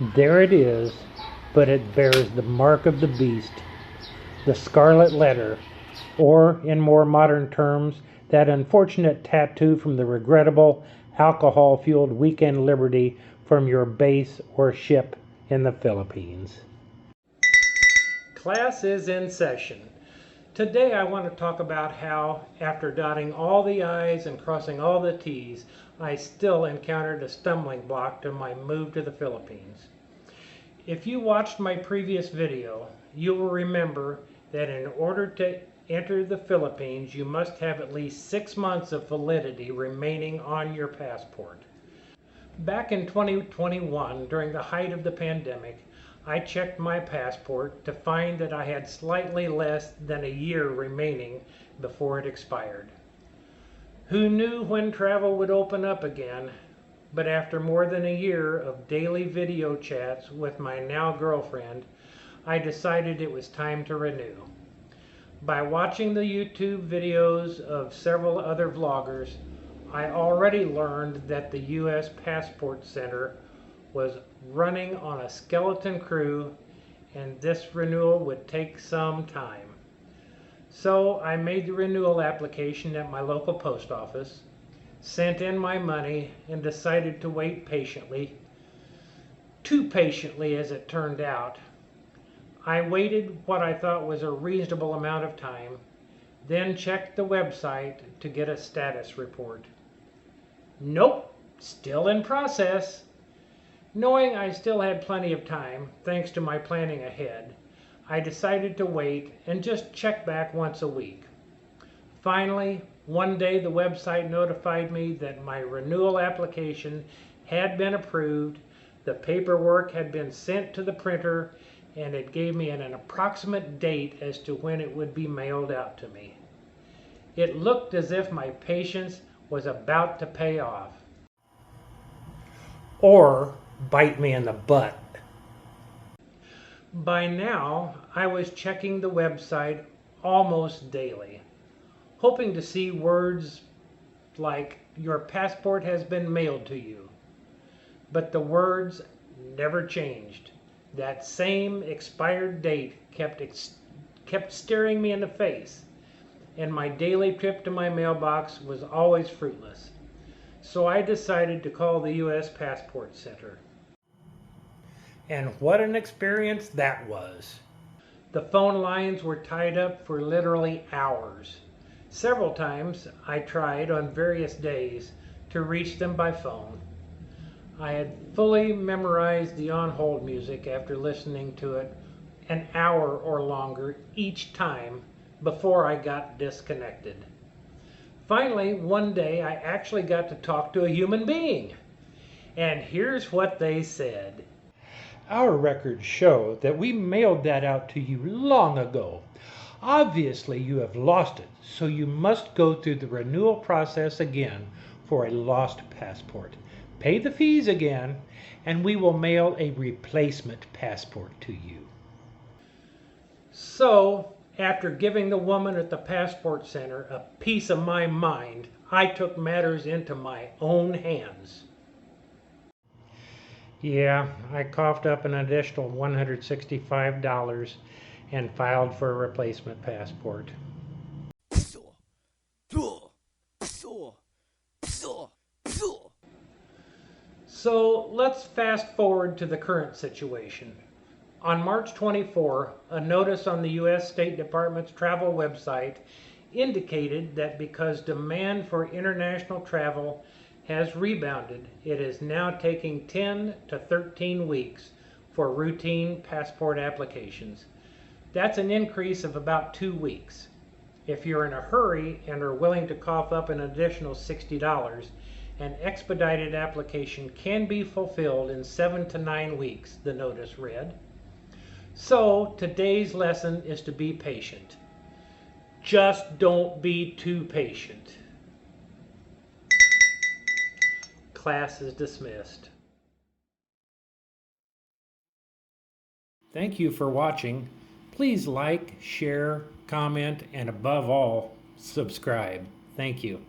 There it is, but it bears the mark of the beast, the scarlet letter, or, in more modern terms, that unfortunate tattoo from the regrettable alcohol-fueled weekend liberty from your base or ship in the Philippines. Class is in session. Today I want to talk about how, after dotting all the I's and crossing all the T's, I still encountered a stumbling block to my move to the Philippines. If you watched my previous video, you will remember that in order to enter the Philippines, you must have at least 6 months of validity remaining on your passport. Back in 2021, during the height of the pandemic, I checked my passport to find that I had slightly less than a year remaining before it expired. Who knew when travel would open up again? But after more than a year of daily video chats with my now girlfriend, I decided it was time to renew. By watching the YouTube videos of several other vloggers, I already learned that the U.S. Passport Center was running on a skeleton crew and this renewal would take some time. So I made the renewal application at my local post office, sent in my money, and decided to wait patiently. Too patiently, as it turned out. I waited what I thought was a reasonable amount of time, then checked the website to get a status report. Nope, still in process. Knowing I still had plenty of time, thanks to my planning ahead, I decided to wait and just check back once a week. Finally, one day the website notified me that my renewal application had been approved, the paperwork had been sent to the printer, and it gave me an approximate date as to when it would be mailed out to me. It looked as if my patience was about to pay off. Or bite me in the butt. By now, I was checking the website almost daily, hoping to see words like, "Your passport has been mailed to you." But the words never changed. That same expired date kept staring me in the face, and my daily trip to my mailbox was always fruitless. So I decided to call the U.S. Passport Center. And what an experience that was. The phone lines were tied up for literally hours. Several times I tried on various days to reach them by phone. I had fully memorized the on-hold music after listening to it an hour or longer each time before I got disconnected. Finally, one day I actually got to talk to a human being. And here's what they said. "Our records show that we mailed that out to you long ago. Obviously you have lost it, so you must go through the renewal process again for a lost passport. Pay the fees again, and we will mail a replacement passport to you." So, after giving the woman at the passport center a piece of my mind, I took matters into my own hands. Yeah, I coughed up an additional $165 and filed for a replacement passport. So let's fast forward to the current situation. On March 24, a notice on the U.S. State Department's travel website indicated that because demand for international travel has rebounded, it is now taking 10 to 13 weeks for routine passport applications. That's an increase of about 2 weeks. If you're in a hurry and are willing to cough up an additional $60, an expedited application can be fulfilled in 7 to 9 weeks, the notice read. So today's lesson is to be patient. Just don't be too patient. Class is dismissed. Thank you for watching. Please like, share, comment, and above all, subscribe. Thank you.